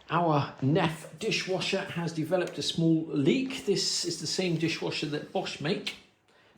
Our Neff dishwasher has developed a small leak. This is the same dishwasher that Bosch make.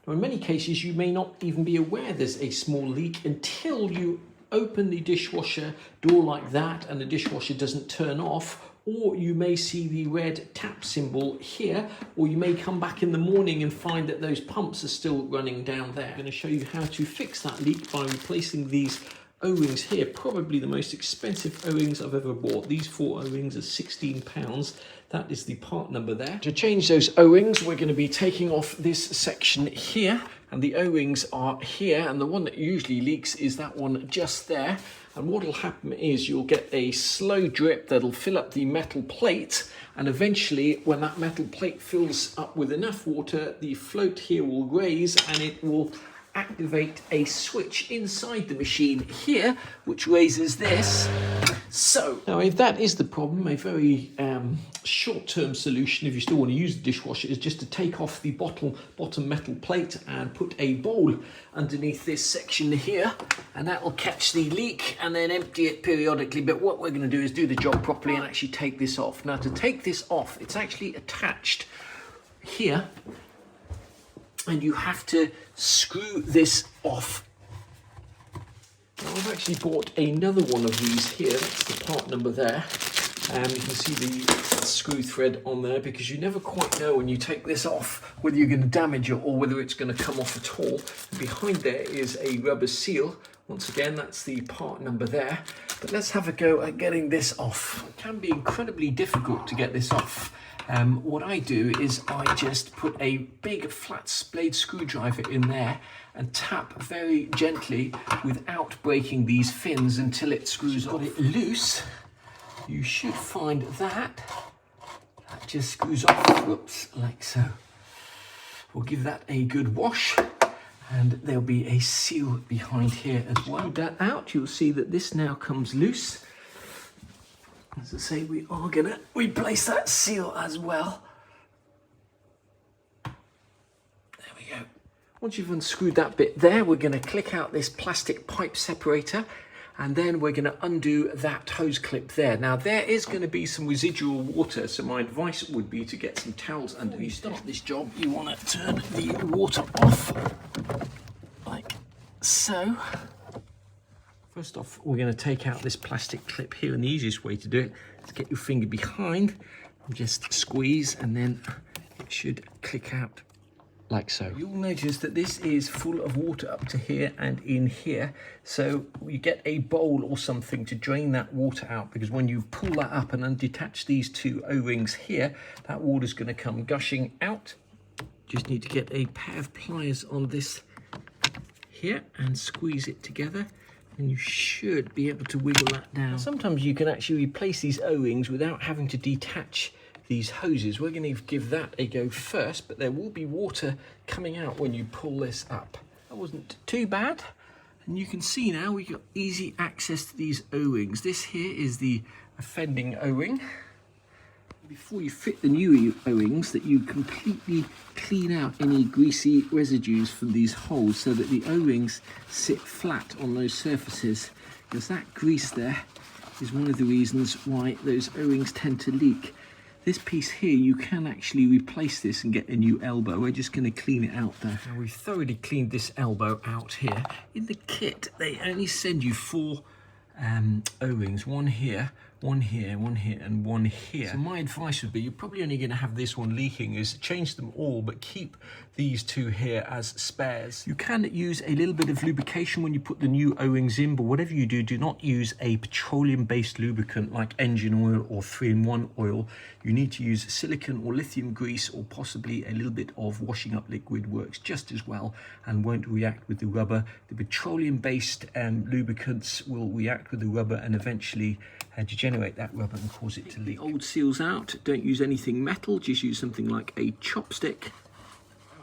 Now, in many cases, you may not even be aware there's a small leak until you open the dishwasher door like that and the dishwasher doesn't turn off, or you may see the red tap symbol here, or you may come back in the morning and find that those pumps are still running down there. I'm going to show you how to fix that leak by replacing these O-rings here, probably the most expensive O-rings I've ever bought. These 4 O-rings are £16. That is the part number there. To change those O-rings, we're going to be taking off this section here, and the O-rings are here, and the one that usually leaks is that one just there. And what will happen is you'll get a slow drip that'll fill up the metal plate, and eventually when that metal plate fills up with enough water, the float here will raise and it will activate a switch inside the machine here, which raises this. So now, if that is the problem, a very short-term solution, if you still want to use the dishwasher, is just to take off the bottom metal plate and put a bowl underneath this section here, and that will catch the leak and then empty it periodically. But what we're going to do is do the job properly and actually take this off. Now, to take this off, it's actually attached here, and you have to screw this off. Now, I've actually bought another one of these here. That's the part number there. You can see the screw thread on there, because you never quite know when you take this off whether you're going to damage it or whether it's going to come off at all. And behind there is a rubber seal. Once again, that's the part number there. But let's have a go at getting this off. It can be incredibly difficult to get this off. What I do is I just put a big flat blade screwdriver in there and tap very gently without breaking these fins until it screws off. Got it loose. You should find that just screws off, whoops, like so. We'll give that a good wash, and there'll be a seal behind here as well. Screw that out, you'll see that this now comes loose. As I say, we are going to replace that seal as well. There we go. Once you've unscrewed that bit there, we're going to click out this plastic pipe separator, and then we're going to undo that hose clip there. Now, there is going to be some residual water, so my advice would be to get some towels underneath. When you start this job, you want to turn the water off, like so. First off, we're going to take out this plastic clip here, and the easiest way to do it is get your finger behind and just squeeze, and then it should click out like so. You'll notice that this is full of water up to here and in here, so you get a bowl or something to drain that water out, because when you pull that up and undetach these 2 O-rings here, that water's going to come gushing out. Just need to get a pair of pliers on this here and squeeze it together, and you should be able to wiggle that down. Sometimes you can actually replace these O-rings without having to detach these hoses. We're going to give that a go first, but there will be water coming out when you pull this up. That wasn't too bad, and you can see now we've got easy access to these O-rings. This here is the offending O-ring. Before you fit the new O-rings, that you completely clean out any greasy residues from these holes so that the O-rings sit flat on those surfaces, because that grease there is one of the reasons why those O-rings tend to leak. This piece here, you can actually replace this and get a new elbow. We're just going to clean it out there. Now, we've thoroughly cleaned this elbow out here. In the kit, they only send you 4 O-rings, one here, one here, one here, and one here. So my advice would be, you're probably only going to have this one leaking, is change them all, but keep these 2 here as spares. You can use a little bit of lubrication when you put the new O-rings in, but whatever you do, do not use a petroleum-based lubricant like engine oil or 3-in-1 oil. You need to use silicone or lithium grease, or possibly a little bit of washing up liquid works just as well and won't react with the rubber. The petroleum-based lubricants will react with the rubber and eventually degenerate that rubber and cause it to leak. Old seals out. Don't use anything metal, just use something like a chopstick.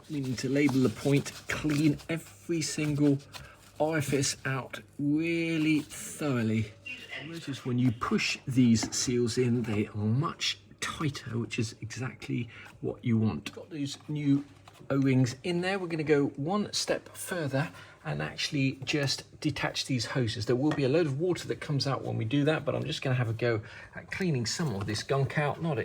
Meaning to label the point, clean every single orifice out really thoroughly. Notice when you push these seals in, they are much tighter, which is exactly what you want. Got those new O-rings in there. We're going to go one step further and actually just detach these hoses. There will be a load of water that comes out when we do that, but I'm just going to have a go at cleaning some of this gunk out. Not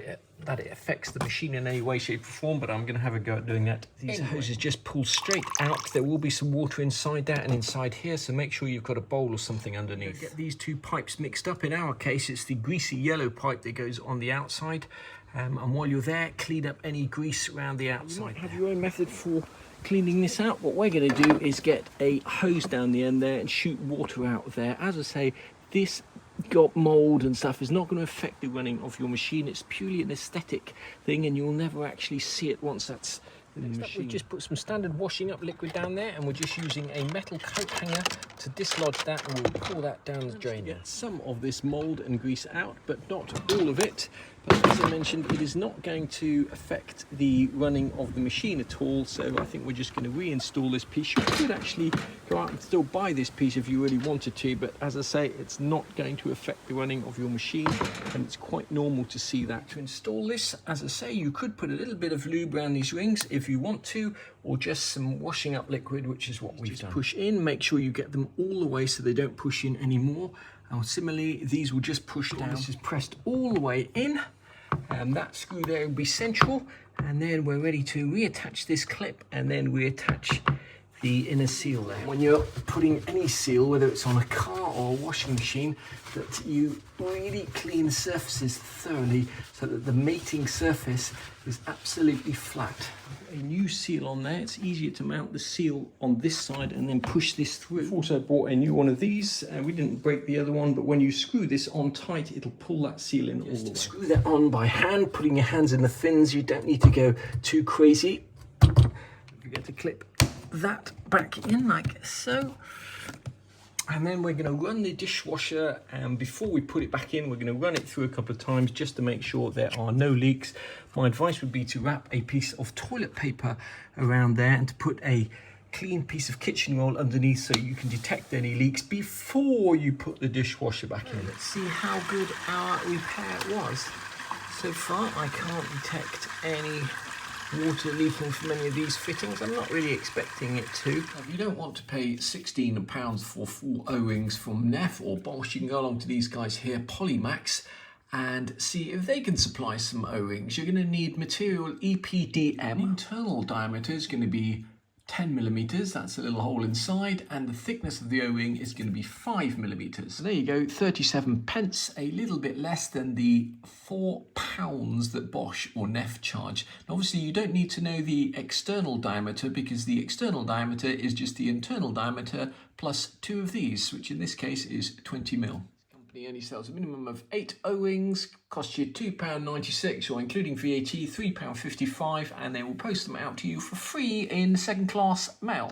that it affects the machine in any way, shape or form, but I'm going to have a go at doing that. These hoses just pull straight out. There will be some water inside that and inside here, so make sure you've got a bowl or something underneath. Get these two pipes mixed up. In our case, it's the greasy yellow pipe that goes on the outside, and while you're there, clean up any grease around the outside. You might have your own method for cleaning this out. What we're going to do is get a hose down the end there and shoot water out there. As I say, this got mold and stuff is not going to affect the running of your machine. It's purely an aesthetic thing, and you'll never actually see it once that's in the machine. We've just put some standard washing up liquid down there, and we're just using a metal coat hanger to dislodge that, and we'll pour that down the drain. Get some of this mold and grease out, but not all of it. But as I mentioned, it is not going to affect the running of the machine at all, so I think we're just going to reinstall this piece. You could actually go out and still buy this piece if you really wanted to, but as I say, it's not going to affect the running of your machine, and it's quite normal to see that. To install this, as I say, you could put a little bit of lube around these rings if you want to, or just some washing up liquid, which is what we've done. Push in, make sure you get them all the way so they don't push in anymore. Now similarly, these will just push down. This is pressed all the way in, and that screw there will be central, and then we're ready to reattach this clip and then reattach the inner seal there. When you're putting any seal, whether it's on a car or a washing machine, that you really clean the surfaces thoroughly so that the mating surface is absolutely flat. A new seal on there. It's easier to mount the seal on this side and then push this through. We've also bought a new one of these. We didn't break the other one, but when you screw this on tight, it'll pull that seal in all the way. Screw that on by hand, putting your hands in the fins. You don't need to go too crazy. You get to clip that back in like so, and then we're going to run the dishwasher, and before we put it back in, we're going to run it through a couple of times just to make sure there are no leaks. My advice would be to wrap a piece of toilet paper around there and to put a clean piece of kitchen roll underneath so you can detect any leaks before you put the dishwasher back in. Let's see how good our repair was. So far I can't detect any water leaking from any of these fittings. I'm not really expecting it to. If you don't want to pay £16 for 4 O-rings from Neff or Bosch, you can go along to these guys here, Polymax, and see if they can supply some O-rings. You're going to need material EPDM. Internal diameter is going to be 10mm, that's a little hole inside, and the thickness of the O-ring is going to be 5mm. So there you go, 37p, a little bit less than the £4 that Bosch or Neff charge. Now obviously you don't need to know the external diameter, because the external diameter is just the internal diameter plus 2 of these, which in this case is 20mm. Company only sells a minimum of 8 O-rings, cost you £2.96, or including VAT £3.55, and they will post them out to you for free in second-class mail.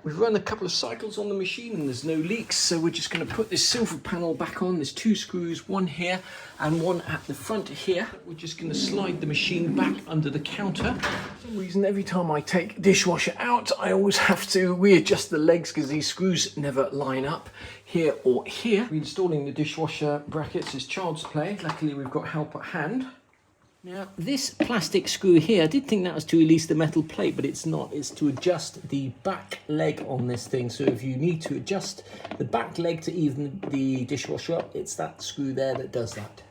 We've run a couple of cycles on the machine and there's no leaks, so we're just going to put this silver panel back on. There's 2 screws, one here and one at the front here. We're just going to slide the machine back under the counter. For some reason, every time I take dishwasher out, I always have to readjust the legs because these screws never line up here or here. Reinstalling the dishwasher brackets is child's play. Luckily, we've got help at hand. Now, this plastic screw here, I did think that was to release the metal plate, but it's not. It's to adjust the back leg on this thing. So if you need to adjust the back leg to even the dishwasher up, it's that screw there that does that.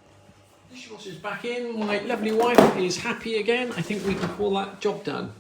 Dishwasher's back in. My lovely wife is happy again. I think we can call that job done.